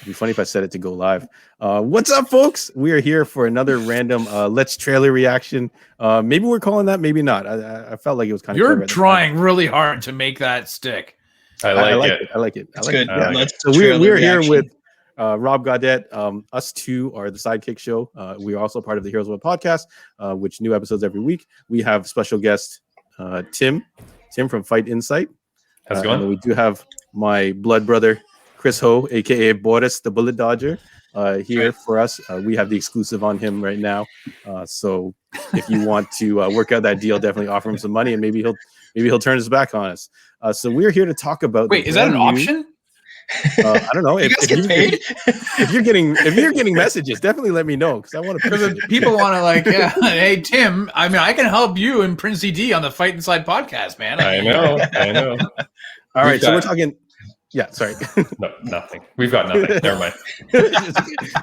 be funny if I said it to go live. What's up, folks? We are here for another random Let's Trailer reaction. Maybe we're calling that, maybe not. I felt like it was kind of. You're trying really hard to make that stick. I like it. I like it. That's good. Yeah. Let's so we're here with Rob Gaudette. Us two are the Sidekick Show. We are also part of the Heroes Web podcast, which new episodes every week. We have special guest Tim from Fight Insight. How's it going? And we do have my blood brother Chris Ho, aka Boris the Bullet Dodger, here for us. We have the exclusive on him right now. So if you want to work out that deal, definitely offer him some money, and maybe he'll turn his back on us. So we're here to talk about. Wait, is that an option? I don't know. If you're getting messages, definitely let me know, because I want to. Because people want to yeah. Hey Tim, I mean, I can help you and Prince D on the Fight Inside podcast, man. I know. All right, so we're talking. Yeah, sorry. No, nothing. We've got nothing. Never mind.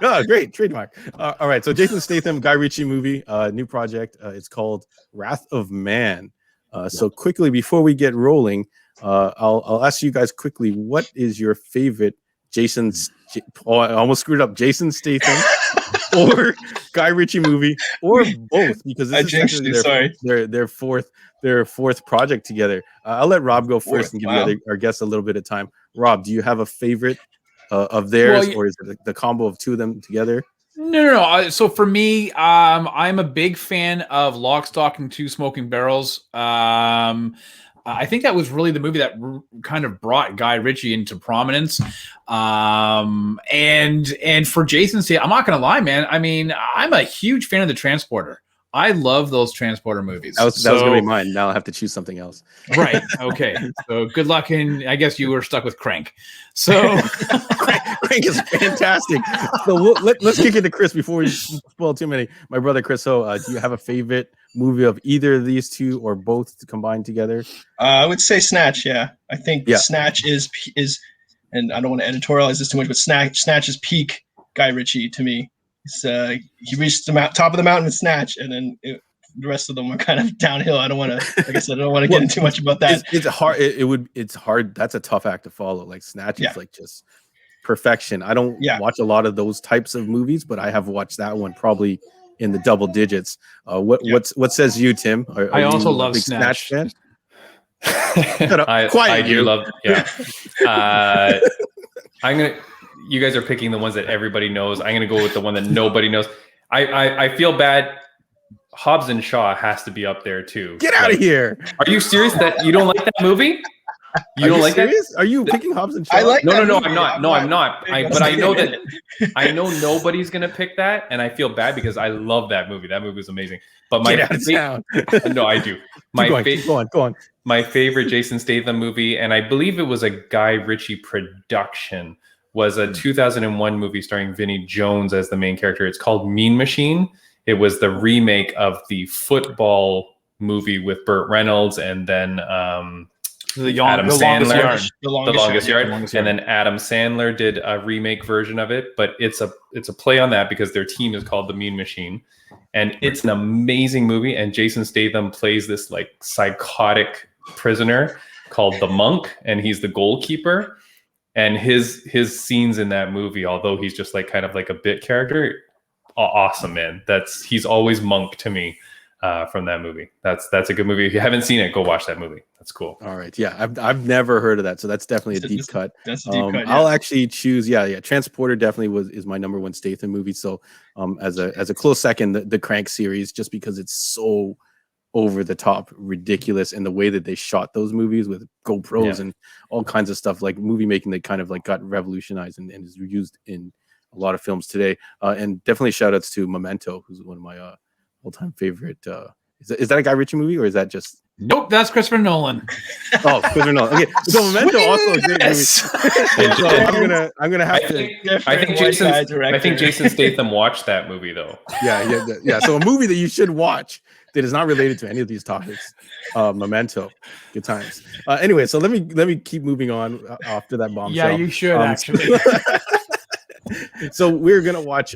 Oh, great trademark. All right, so Jason Statham, Guy Ritchie movie, new project. It's called Wrath of Man. So quickly before we get rolling. I'll ask you guys quickly, what is your favorite I almost screwed up, Jason Statham or Guy Ritchie movie, or both, because this is their fourth project together. I'll let Rob go first and give our guests a little bit of time. Rob, do you have a favorite of theirs, or is it the combo of two of them together? No. So for me, I'm a big fan of Lock, Stock, and Two Smoking Barrels. I think that was really the movie that kind of brought Guy Ritchie into prominence. And for Jason Statham, I'm not going to lie, man. I mean, I'm a huge fan of The Transporter. I love those Transporter movies. That was going to be mine. Now I'll have to choose something else. Right. Okay. So good luck. And I guess you were stuck with Crank. So Crank is fantastic. So let's kick it to Chris before we spoil too many. My brother Chris Ho, do you have a favorite movie of either of these two or both combined together? I would say Snatch. Yeah, I think Snatch is, and I don't want to editorialize this too much, but Snatch is peak Guy Ritchie to me. He reached the top of the mountain with Snatch, and then the rest of them are kind of downhill. I don't want to, like I said, I don't want to get into too much about that. It's hard. It's hard. That's a tough act to follow. Like Snatch is like just perfection. I don't watch a lot of those types of movies, but I have watched that one probably in the double digits. What says you, Tim? I also love Snatch fan? I do love. Yeah. You guys are picking the ones that everybody knows. I'm gonna go with the one that nobody knows. I feel bad. Hobbs and Shaw has to be up there too. Get out of here! Are you serious that you don't like that movie? You don't like that? Are you picking Hobbs and Shaw? I like no, I'm not. No, I'm not. But I know that I know nobody's gonna pick that, and I feel bad because I love that movie. That movie was amazing. But my no, I do. Go on. My favorite Jason Statham movie, and I believe it was a Guy Ritchie production, was a 2001 movie starring Vinnie Jones as the main character. It's called Mean Machine. It was the remake of the football movie with Burt Reynolds and then Adam Sandler, The Longest Yard. And then Adam Sandler did a remake version of it, but it's a play on that because their team is called the Mean Machine. And it's an amazing movie. And Jason Statham plays this like psychotic prisoner called the Monk, and he's the goalkeeper. And his scenes in that movie, although he's just like kind of like a bit character, awesome, man. He's always Monk to me from that movie. That's a good movie. If you haven't seen it, go watch that movie. That's cool. All right, yeah, I've never heard of that, so that's definitely a deep cut. That's a deep cut. I'll actually choose. Yeah. Transporter definitely is my number one Statham movie. So as a close second, the Crank series, just because it's so over the top ridiculous, and the way that they shot those movies with GoPros and all kinds of stuff, like movie making that kind of like got revolutionized and is used in a lot of films today. And definitely shout outs to Memento, who's one of my all-time favorite. Is that a Guy Ritchie movie, or is that just? Nope, that's Christopher Nolan. Oh, Christopher Nolan. Okay, so Memento also a great movie. So I'm gonna have to. I think Jason Statham watched that movie though. Yeah. So a movie that you should watch that is not related to any of these topics. Memento. Good times. Anyway, so let me keep moving on after that bombshell. Yeah, you should actually. So we're gonna watch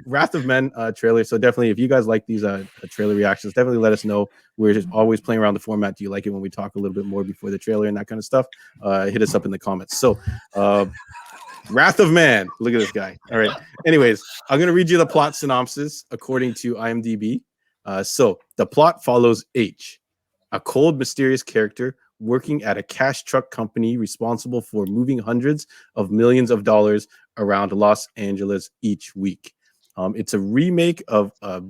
Wrath of Men trailer. So definitely, if you guys like these trailer reactions, definitely let us know. We're just always playing around the format. Do you like it when we talk a little bit more before the trailer and that kind of stuff? Hit us up in the comments. So Wrath of Man. Look at this guy. All right. Anyways, I'm going to read you the plot synopsis according to IMDb. So the plot follows H, a cold, mysterious character working at a cash truck company responsible for moving hundreds of millions of dollars around Los Angeles each week. It's a remake of a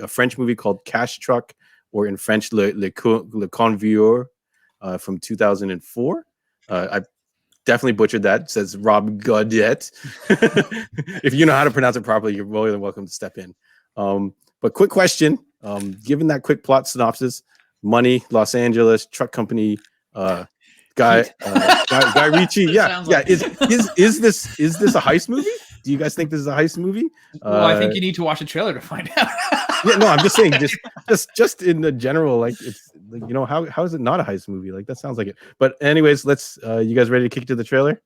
French movie called Cash Truck, or in French, Le Convoyeur, from 2004. I definitely butchered that. It says Rob Godet. If you know how to pronounce it properly, you're more than welcome to step in. But quick question. Given that quick plot synopsis, money, Los Angeles, truck company, Guy Ritchie. Yeah. Is this a heist movie? Do you guys think this is a heist movie? Well, I think you need to watch the trailer to find out. Yeah, no, I'm just saying, just in the general, like, it's like, you know, how is it not a heist movie? Like, that sounds like it. But anyways, let's you guys ready to kick to the trailer?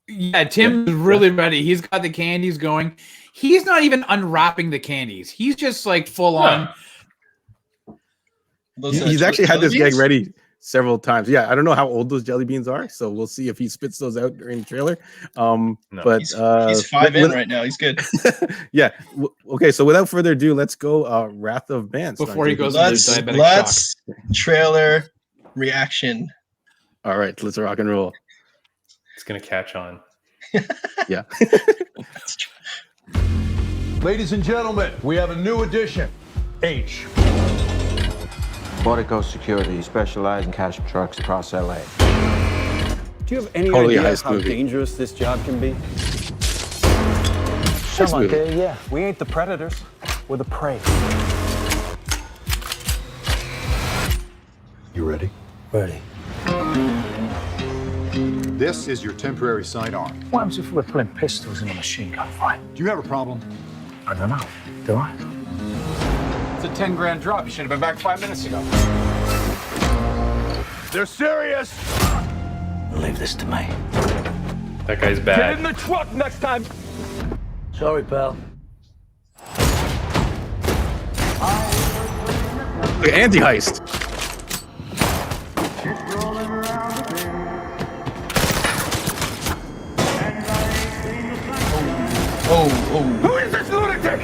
Yeah, Tim's really ready. He's got the candies going. He's not even unwrapping the candies. He's just like full on. He's actually had this gag ready several times. Yeah, I don't know how old those jelly beans are, so we'll see if he spits those out during the trailer. But he's 5 in right now. He's good. Yeah. Okay, so without further ado, let's go Wrath of Man. Before he goes let's trailer reaction. All right, let's rock and roll. It's gonna catch on. Yeah. Ladies and gentlemen, we have a new addition. H. Portico Security specialize in cash trucks across LA. Do you have any Totally idea heist how movie. dangerous this job can be? Heist movie. Okay, yeah. We ain't the predators. We're the prey. You ready? Ready. This is your temporary sidearm. What happens if we're pulling pistols in a machine gun fight? Do you have a problem? I don't know. Do I? It's a 10 grand drop. You should have been back 5 minutes ago. They're serious. Leave this to me. That guy's bad. the truck next time. Sorry, pal. Like, anti-heist. Who is this lunatic?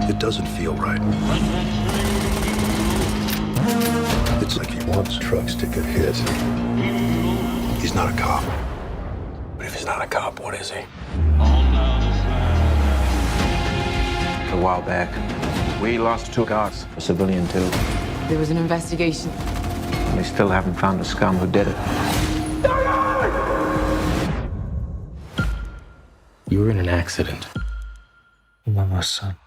It doesn't feel right. It's like he wants trucks to get hit. He's not a cop. But if he's not a cop, what is he? A while back, we lost 2 guards, a civilian too. There was an investigation. They still haven't found the scum who did it. You were in an accident. My son.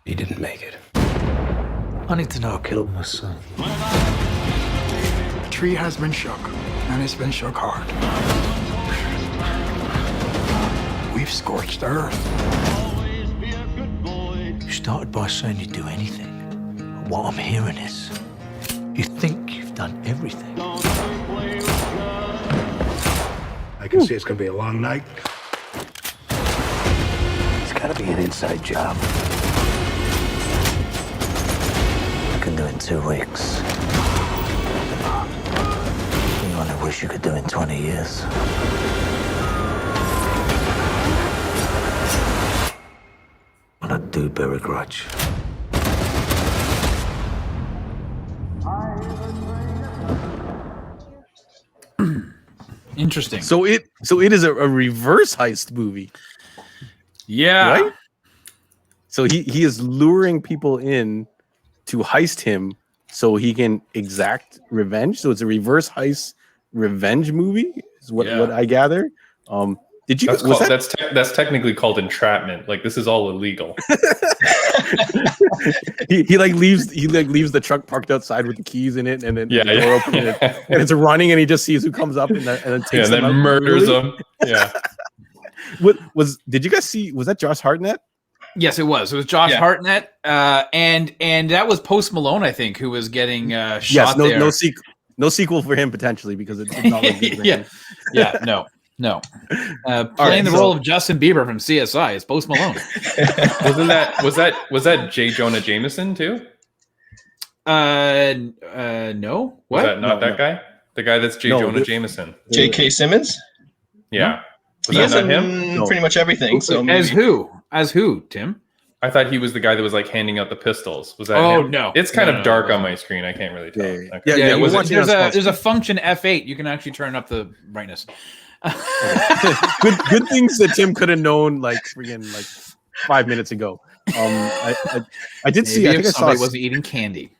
He didn't make it. I need to know who killed my son. The tree has been shook, and it's been shook hard. We've scorched the earth. You started by saying you'd do anything. But what I'm hearing is, you think you've done everything. I can see it's gonna be a long night. It's gotta be an inside job. I can do it in 2 weeks. You only wish you could do it in 20 years. But I do bear a grudge. Interesting. So it is a reverse heist movie. Yeah. Right? So he is luring people in to heist him so he can exact revenge. So it's a reverse heist revenge movie, is what I gather. Did you? That's technically called entrapment. Like, this is all illegal. he leaves the truck parked outside with the keys in it, and then the door open, and it's running, and he just sees who comes up, and then takes them out, murders them. Yeah. Did you guys see? Was that Josh Hartnett? Yes, it was. It was Josh Hartnett, and that was Post Malone, I think, who was getting shot there. No sequel for him potentially, because it's not like good for him. No. Playing the role of Justin Bieber from CSI is Post Malone. Was that J. Jonah Jameson too? No. What? Was that not that guy? The guy that's J. Jonah Jameson. J.K. Simmons. Yeah. Was He's that not him? in pretty much everything. So maybe. As who? Tim? I thought he was the guy that was like handing out the pistols. Was that him? No. It's kind No, of dark no. on my screen. I can't really tell. Yeah. Okay. Yeah, There's a function F8. You can actually turn up the brightness. good things that Tim could have known like freaking like 5 minutes ago. I did see. I think I saw somebody wasn't eating candy.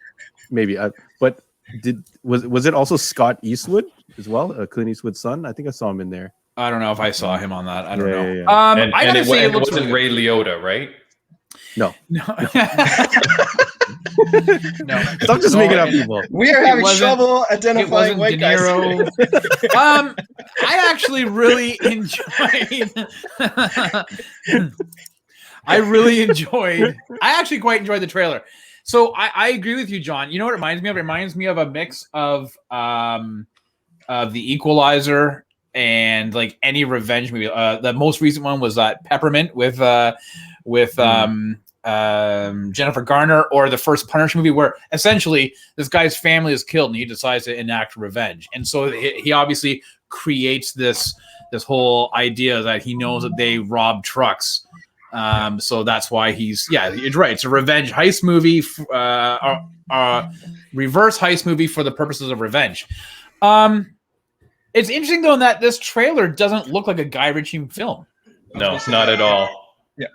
Maybe, but was it also Scott Eastwood as well, Clint Eastwood's son? I think I saw him in there. I don't know if I saw him on that. I don't know. Yeah. And it wasn't Ray Liotta, right? No. No. Stop just making up people. We are having trouble identifying white guys. I actually really enjoyed. I actually quite enjoyed the trailer. So I agree with you, John. You know what it reminds me of? It reminds me of a mix of The Equalizer and like any revenge movie. The most recent one was that Peppermint with Jennifer Garner, or the first Punisher movie, where essentially this guy's family is killed and he decides to enact revenge. And so he obviously creates this whole idea that he knows that they robbed trucks. So that's why you're right. It's a revenge heist movie, reverse heist movie for the purposes of revenge. It's interesting though in that this trailer doesn't look like a Guy Ritchie film. No, not at all. Yeah.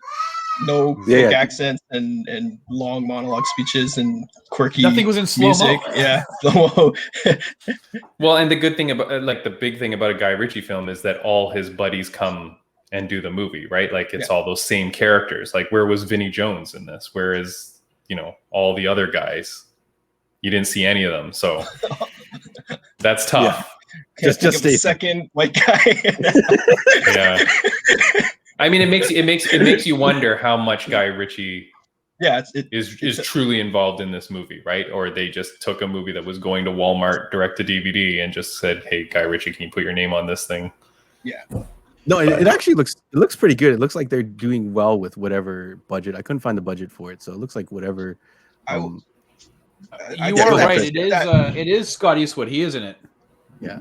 No quick accents and long monologue speeches and quirky. Nothing was in slow-mo. Music. Yeah, slow-mo. Well, and the good thing about the big thing about a Guy Ritchie film is that all his buddies come and do the movie, right? Like it's all those same characters. Like where was Vinnie Jones in this? Where is all the other guys? You didn't see any of them, so that's tough. Yeah. Just a second white guy. Yeah. I mean, it makes you wonder how much Guy Ritchie is truly involved in this movie, right? Or they just took a movie that was going to Walmart direct to DVD and just said, "Hey, Guy Ritchie, can you put your name on this thing?" Yeah. No, it actually looks pretty good. It looks like they're doing well with whatever budget. I couldn't find the budget for it, so it looks like whatever. You are right. It is Scott Eastwood. He is in it. Yeah.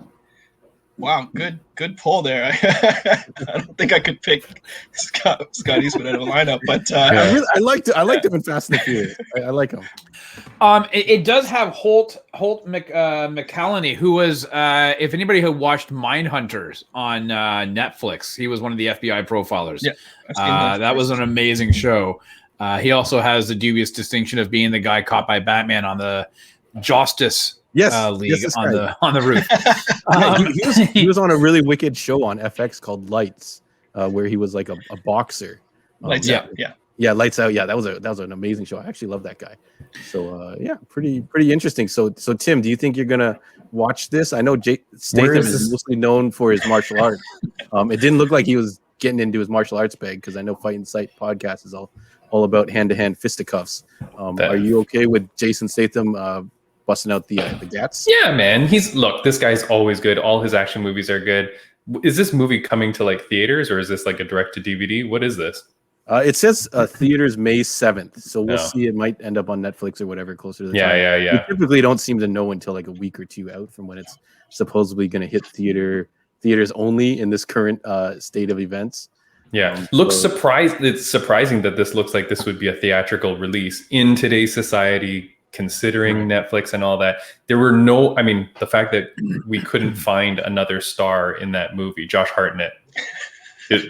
Wow, good pull there. I don't think I could pick Scott Eastwood out of a lineup, but I liked him in Fast and the Furious. I like him. It does have Holt McCallany, who was if anybody who watched Mindhunters on Netflix, he was one of the FBI profilers. Yeah, that was an amazing show. He also has the dubious distinction of being the guy caught by Batman on the Justice League on the roof. He was on a really wicked show on FX called Lights, where he was like a boxer. Lights Out. Lights Out. Yeah, that was an amazing show. I actually love that guy. So pretty interesting. So Tim, do you think you're gonna watch this? I know Statham is mostly known for his martial arts. It didn't look like he was getting into his martial arts bag, because I know Fighting Sight podcast is all about hand-to-hand fisticuffs. Are you okay with Jason Statham busting out the gats? Yeah, man. This guy's always good. All his action movies are good. Is this movie coming to like theaters, or is this like a direct to DVD? What is this? It says theaters May 7th, so we'll see. It might end up on Netflix or whatever closer to the time. Yeah. We typically don't seem to know until like a week or two out from when it's supposedly going to hit theaters only in this current state of events. Yeah, It's surprising that this looks like this would be a theatrical release in today's society, considering Netflix and all that. There were the fact that we couldn't find another star in that movie, Josh Hartnett, it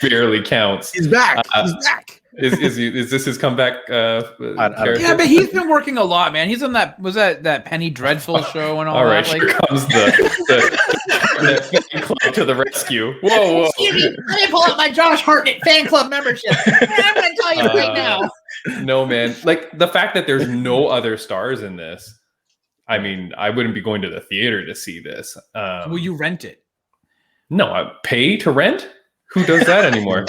barely counts. He's back. He's back. Is this his comeback? Yeah, but he's been working a lot, man. He's on that Penny Dreadful show and all that. Here comes the fan club to the rescue. Whoa! Excuse me, let me pull out my Josh Hartnett fan club membership. I'm going to tell you right now. No, man. Like the fact that there's no other stars in this. I mean, I wouldn't be going to the theater to see this. Will you rent it? No, I pay to rent. Who does that anymore?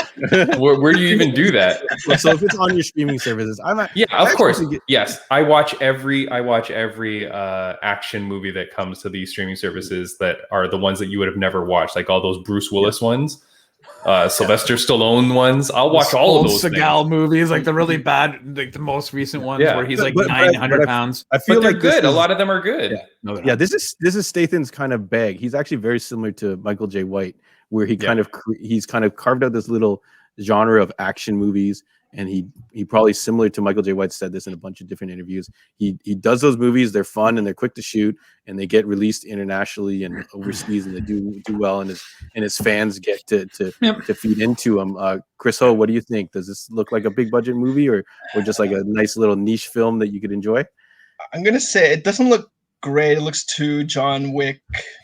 Where do you even do that? So if it's on your streaming services, of course. Yes, I watch every action movie that comes to these streaming services that are the ones that you would have never watched, like all those Bruce Willis ones. Sylvester Stallone ones. I'll watch all of those Seagal movies, like the really bad, like the most recent ones where he's like 900 pounds. I feel they're like good. A lot of them are good. Yeah, this is Statham's kind of bag. He's actually very similar to Michael J. White, where he's kind of carved out this little genre of action movies, and he probably similar to Michael J. White said this in a bunch of different interviews. He does those movies. They're fun and they're quick to shoot, and they get released internationally and overseas, and they do well, and his fans get to feed into him. Chris Ho, what do you think? Does this look like a big budget movie or just like a nice little niche film that you could enjoy? I'm gonna say it doesn't look great. It looks too John Wick,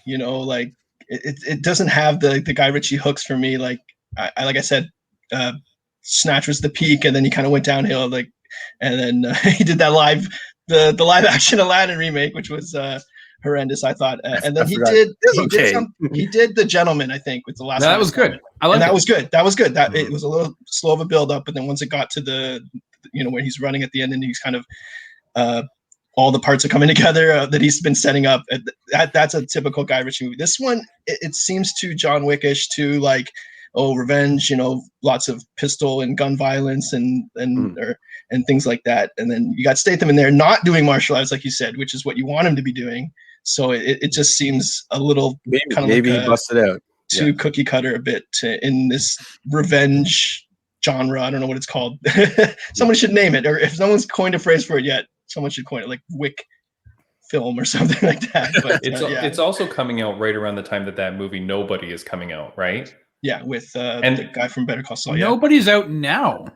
like it doesn't have the Guy Ritchie hooks for me. Like I said, Snatch was the peak, and then he kind of went downhill. And then he did that the live action Aladdin remake, which was horrendous, I thought. And then he did The Gentleman, I think, with the last. That was good. That was good. That was good. That it was a little slow of a build up, but then once it got to the where he's running at the end and he's kind of all the parts are coming together that he's been setting up. That's a typical Guy Ritchie movie. This one, it seems too John Wickish, too like, revenge, lots of pistol and gun violence and things like that. And then you got Statham in there not doing martial arts, like you said, which is what you want him to be doing. So it just seems a little maybe he busted out too cookie cutter a bit in this revenge genre. I don't know what it's called. Someone should name it, or if no one's coined a phrase for it yet, someone should coin it, like Wick film or something like that. But it's also coming out right around the time that movie Nobody is coming out, right? Yeah, with the guy from Better Call Saul. Nobody's out now.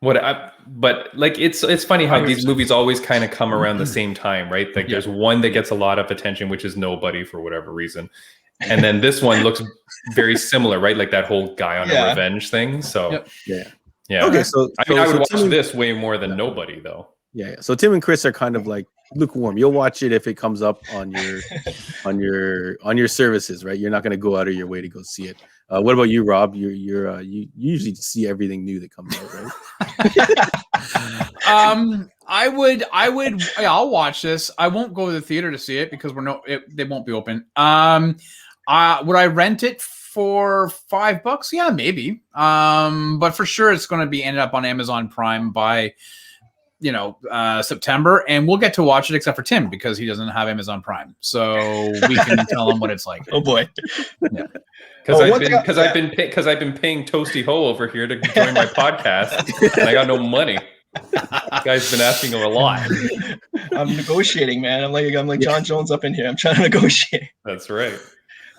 But like it's funny how these movies always kind of come around the same time, right? Like there's one that gets a lot of attention, which is Nobody for whatever reason, and then this one looks very similar, right? Like that whole guy on a revenge thing. So yeah. Okay, so I would watch this way more than Nobody, though. Yeah. So Tim and Chris are kind of like lukewarm. You'll watch it if it comes up on your services, right? You're not going to go out of your way to go see it. What about you, Rob? You usually see everything new that comes out, right? I'll watch this. I won't go to the theater to see it because they won't be open. Would I rent it for $5? Yeah, maybe. But for sure it's going to be ended up on Amazon Prime by September, and we'll get to watch it except for Tim because he doesn't have Amazon Prime, so we can tell him what it's like. Oh boy. Yeah. Because I've been paying Toasty Ho over here to join my podcast, and I got no money. This guy's been asking him a lot. I'm negotiating, man. I'm like John Jones up in here. I'm trying to negotiate. That's right.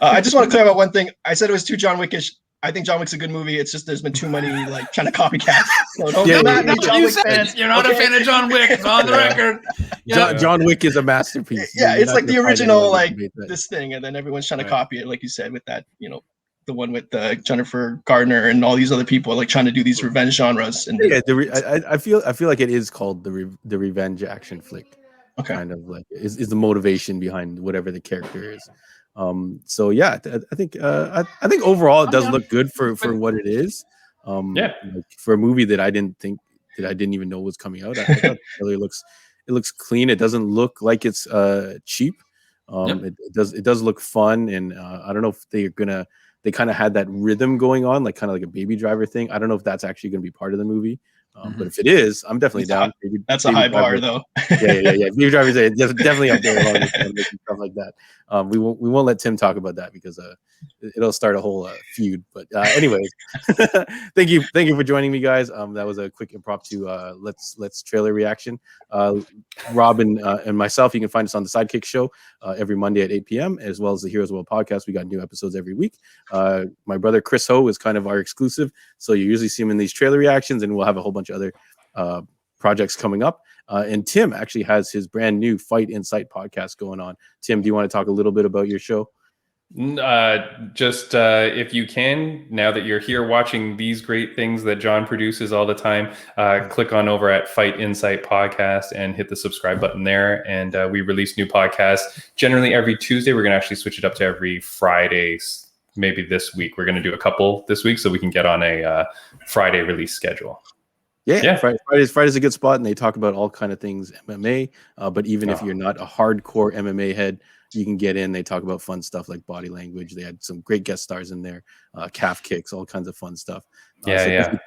I just want to clear about one thing. I said it was too John Wickish. I think John Wick's a good movie. It's just there's been too many like trying to copycat. So you're not a fan of John Wick. It's on the record. John Wick is a masterpiece. Yeah, it's like the original, like this thing, and then everyone's trying to copy it, like you said, with that, the one with Jennifer Gardner and all these other people, like trying to do these revenge genres. And I feel like it is called the revenge action flick. Okay. Kind of like is the motivation behind whatever the character is. So yeah, I think overall it does look good for what it is. Like for a movie that I didn't even know was coming out. I thought it really looks clean. It doesn't look like it's cheap. It does look fun, and I don't know if they kind of had that rhythm going on, like kind of like a Baby Driver thing. I don't know if that's actually going to be part of the movie. But if it is, I'm definitely down. That's a high bar, though. yeah. Baby Driver is definitely up there along with stuff like that. We won't let Tim talk about that because it'll start a whole feud. But anyways, thank you for joining me, guys. That was a quick impromptu let's trailer reaction. Rob and myself, you can find us on the Sidekick show every Monday at 8 p.m. as well as the Heroes World podcast. We got new episodes every week. My brother Chris Ho is kind of our exclusive, so you usually see him in these trailer reactions, and we'll have a whole bunch of other projects coming up. And Tim actually has his brand new Fight Insight podcast going on. Tim, do you want to talk a little bit about your show? Just if you can, now that you're here watching these great things that John produces all the time, click on over at Fight Insight Podcast and hit the subscribe button there. And we release new podcasts generally every Tuesday. We're going to actually switch it up to every Friday. Maybe this week we're going to do a couple this week so we can get on a Friday release schedule. Yeah. Friday's a good spot, and they talk about all kind of things MMA. But even if you're not a hardcore MMA head, you can get in. They talk about fun stuff like body language. They had some great guest stars in there, calf kicks, all kinds of fun stuff. So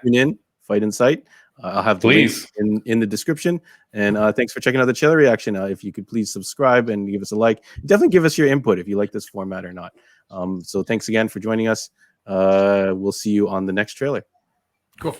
tune in, Fight in Sight. I'll have the link in the description. And thanks for checking out the trailer reaction. If you could please subscribe and give us a like. Definitely give us your input if you like this format or not. So thanks again for joining us. We'll see you on the next trailer. Cool.